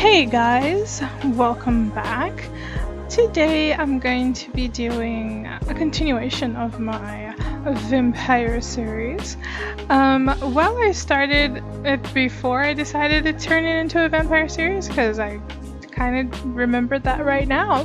Hey guys, welcome back. Today I'm going to be doing a continuation of my Vampire series. Well, I started it before I decided to turn it into a Vampire series because I kind of remembered that right now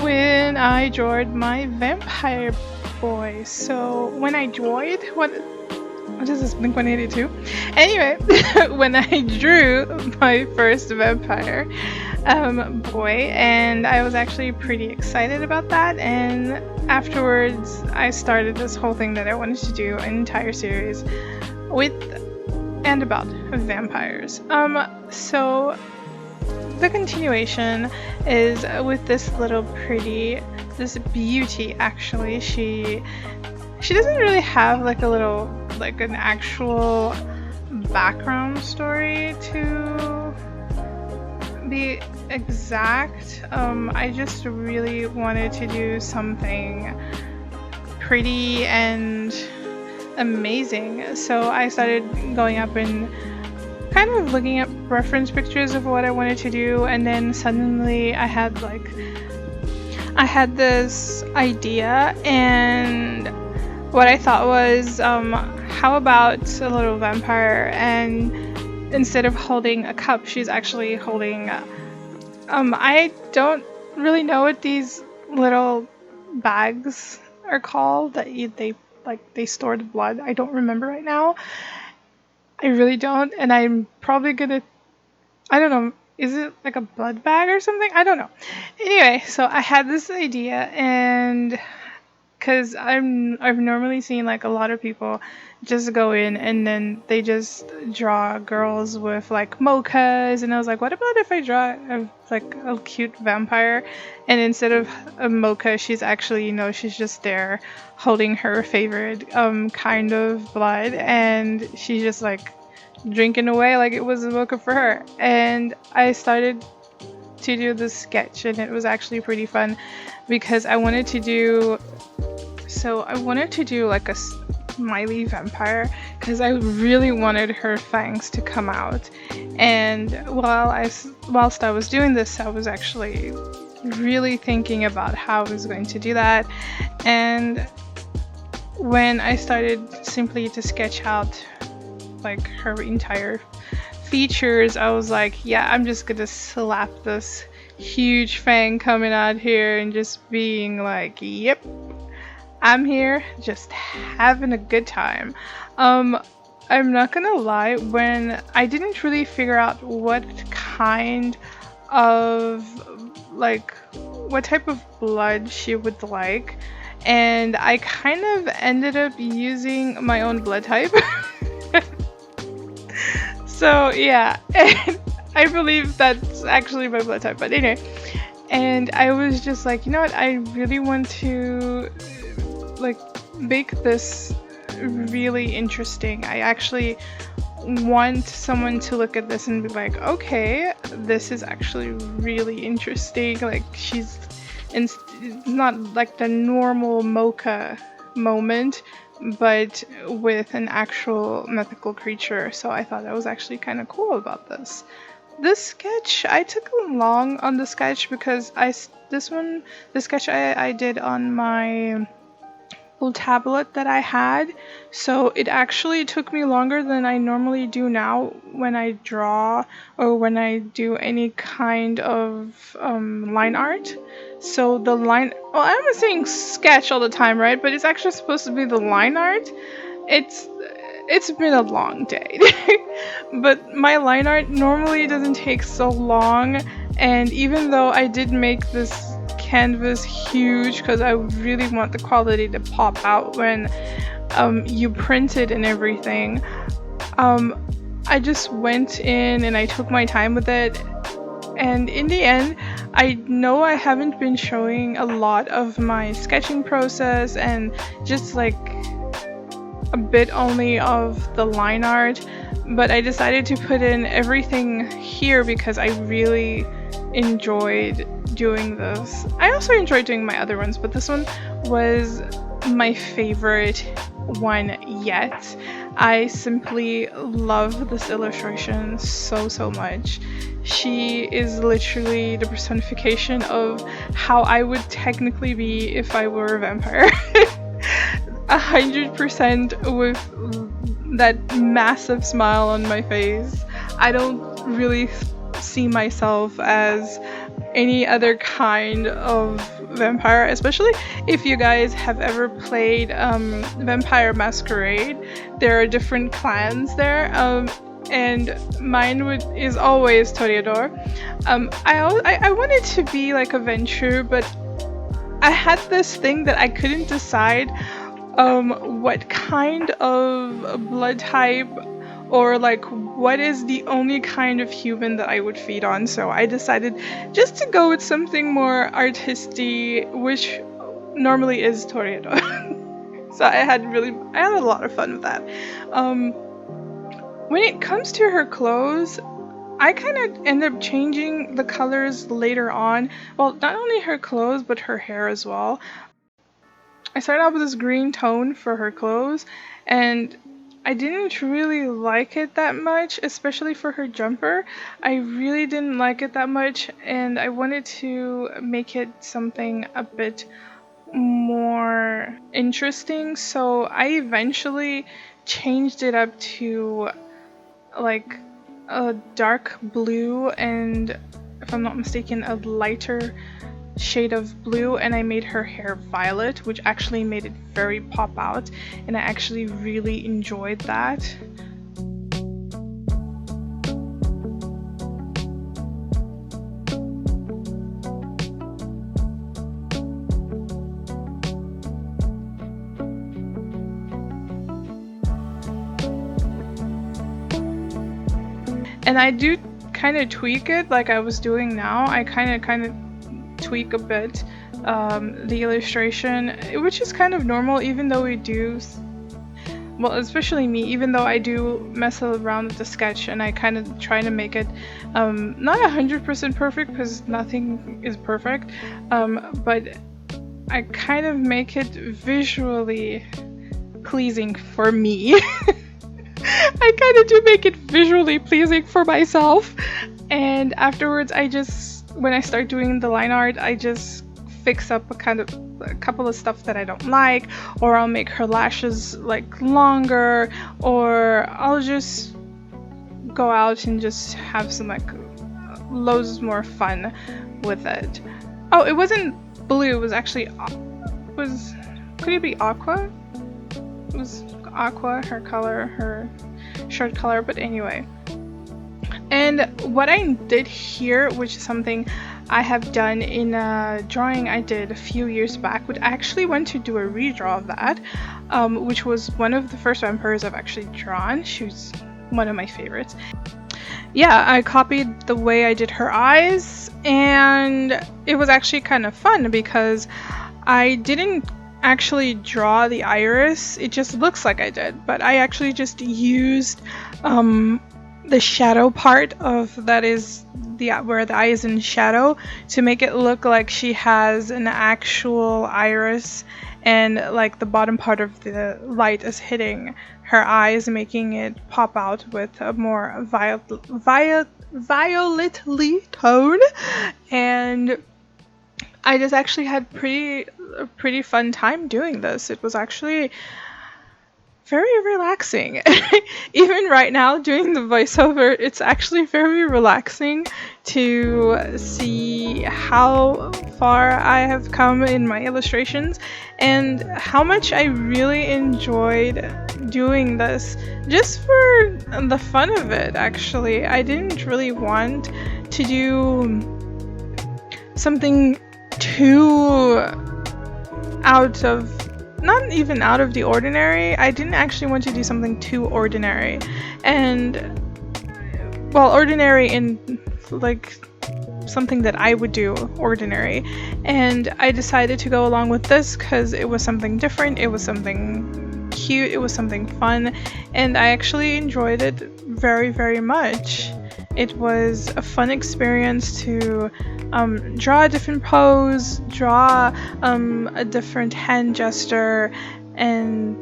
when I drawed my Vampire boy. So when I drawed, what is this, Blink-182? Anyway, when I drew my first vampire boy, and I was actually pretty excited about that, and afterwards I started this whole thing that I wanted to do an entire series with and about vampires. So the continuation is with this little pretty, this beauty actually. She doesn't really have like an actual background story to be exact. I just really wanted to do something pretty and amazing, so I started going up and kind of looking at reference pictures of what I wanted to do, and then suddenly I had this idea, and what I thought was, how about a little vampire, and instead of holding a cup, she's actually holding I don't really know what these little bags are called that they store the blood. I don't remember right now. I really don't, and I'm probably gonna, I don't know, is it like a blood bag or something? I don't know. Anyway, so I had this idea, and because I've normally seen like a lot of people just go in and then they just draw girls with like mochas, and I was like, what about if I draw a cute vampire, and instead of a mocha, she's actually, she's just there holding her favorite kind of blood, and she's just like drinking away like it was a mocha for her. And I started to do this sketch, and it was actually pretty fun because I wanted to do like a smiley vampire because I really wanted her fangs to come out. And whilst I was doing this, I was actually really thinking about how I was going to do that. And when I started simply to sketch out like her entire features, I was like, yeah, I'm just gonna slap this huge fang coming out here and just being like, yep, I'm here just having a good time. I'm not gonna lie, when I didn't really figure out what type of blood she would like, and I kind of ended up using my own blood type. So yeah, and I believe that's actually my blood type, but anyway. And I was just like, you know what, I really want to make this really interesting. I actually want someone to look at this and be like, okay, this is actually really interesting. Like, it's not like the normal mocha moment, but with an actual mythical creature. So I thought that was actually kind of cool about this. This sketch, I took long on the sketch because the sketch I did on my little tablet that I had, so it actually took me longer than I normally do now when I draw or when I do any kind of line art. So I'm saying sketch all the time, right? But it's actually supposed to be the line art. It's been a long day. But my line art normally doesn't take so long, and even though I did make this canvas huge because I really want the quality to pop out when you print it and everything, I just went in and I took my time with it. And in the end, I know I haven't been showing a lot of my sketching process and just like a bit only of the line art, but I decided to put in everything here because I really enjoyed doing this. I also enjoyed doing my other ones, but this one was my favorite one yet. I simply love this illustration so much. She is literally the personification of how I would technically be if I were a vampire. 100% with that massive smile on my face. I don't really see myself as any other kind of vampire, especially if you guys have ever played Vampire Masquerade. There are different clans there, and mine is always Toreador. I wanted to be like a Venture, but I had this thing that I couldn't decide what kind of blood type, or like what is the only kind of human that I would feed on. So I decided just to go with something more artisty, which normally is Toreador. So I had a lot of fun with that. When it comes to her clothes, I kind of end up changing the colors later on. Well, not only her clothes, but her hair as well. I started out with this green tone for her clothes, and I didn't really like it that much, especially for her jumper. I really didn't like it that much, and I wanted to make it something a bit more interesting, so I eventually changed it up to like a dark blue and, if I'm not mistaken, a lighter shade of blue, and I made her hair violet, which actually made it very pop out, and I actually really enjoyed that. And I do kind of tweak it like I was doing now. I kind of tweak a bit the illustration, which is kind of normal, even though we do, well, especially me, even though I do mess around with the sketch and I kind of try to make it not 100% perfect, because nothing is perfect, but I kind of make it visually pleasing for me. I kind of do make it visually pleasing for myself, and afterwards when I start doing the line art, I just fix up a couple of stuff that I don't like, or I'll make her lashes like longer, or I'll just go out and just have some like loads more fun with it. Oh, it wasn't blue, it was actually could it be aqua? It was aqua, her color, her shirt color, but anyway. And what I did here, which is something I have done in a drawing I did a few years back, but I actually went to do a redraw of that, which was one of the first vampires I've actually drawn. She was one of my favorites. Yeah, I copied the way I did her eyes, and it was actually kind of fun because I didn't actually draw the iris. It just looks like I did, but I actually just used the shadow part of that is where the eye is in shadow to make it look like she has an actual iris, and like the bottom part of the light is hitting her eyes, making it pop out with a more violetly tone. And I just actually had a pretty fun time doing this. It was actually very relaxing. Even right now doing the voiceover, it's actually very relaxing to see how far I have come in my illustrations and how much I really enjoyed doing this just for the fun of it. Actually, I didn't really want to do something too not even out of the ordinary. I didn't actually want to do something too ordinary, and well, ordinary in like something that I would do ordinary, and I decided to go along with this because it was something different, it was something cute, it was something fun, and I actually enjoyed it very much. It was a fun experience to draw a different pose, draw a different hand gesture, and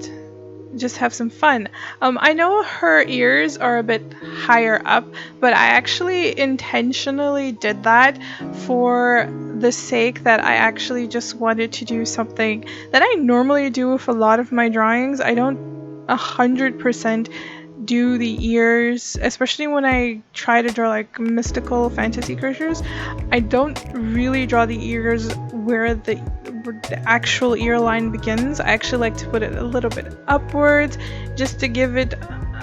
just have some fun. I know her ears are a bit higher up, but I actually intentionally did that for the sake that I actually just wanted to do something that I normally do with a lot of my drawings. I don't 100% do the ears, especially when I try to draw like mystical fantasy creatures. I don't really draw the ears where the actual ear line begins. I actually like to put it a little bit upwards just to give it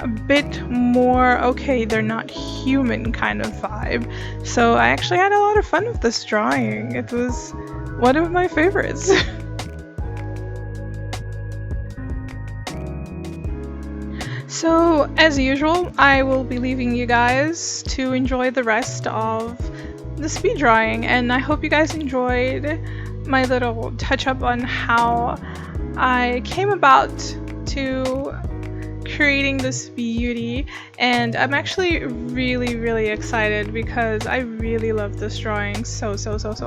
a bit more, okay, they're not human kind of vibe. So I actually had a lot of fun with this drawing. It was one of my favorites. So, as usual, I will be leaving you guys to enjoy the rest of the speed drawing, and I hope you guys enjoyed my little touch up on how I came about to creating this beauty. And I'm actually really excited because I really love this drawing so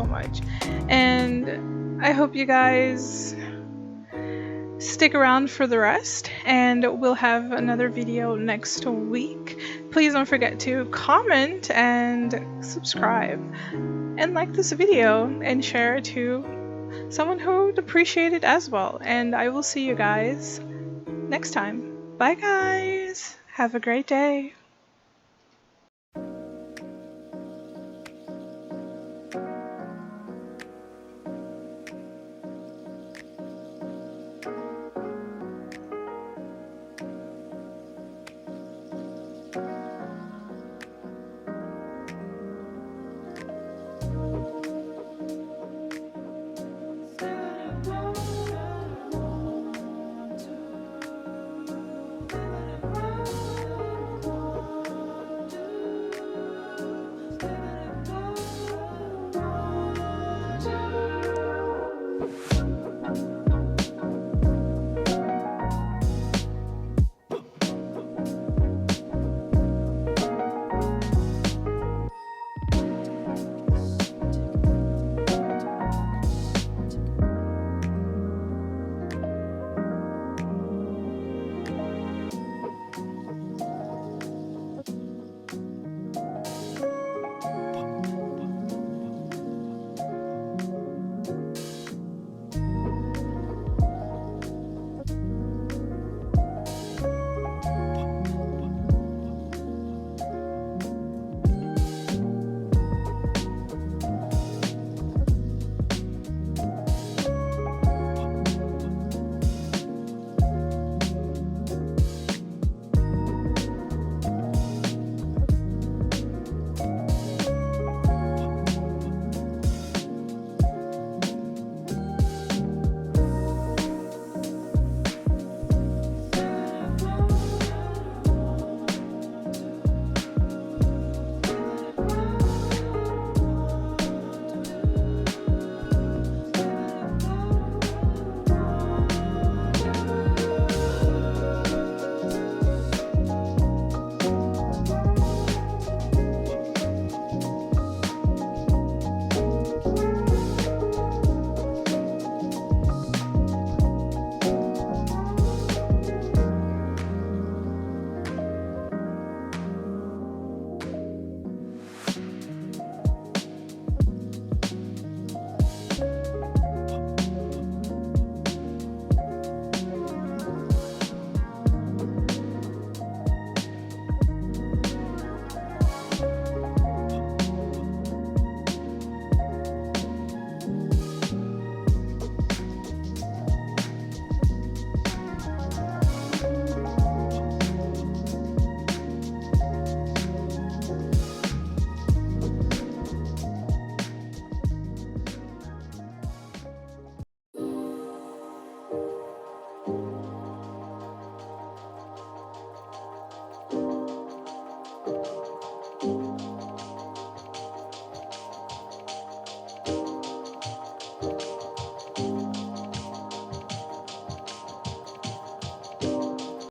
much, and I hope you guys stick around for the rest, and we'll have another video next week. Please don't forget to comment and subscribe and like this video and share it to someone who would appreciate it as well. And I will see you guys next time. Bye guys! Have a great day!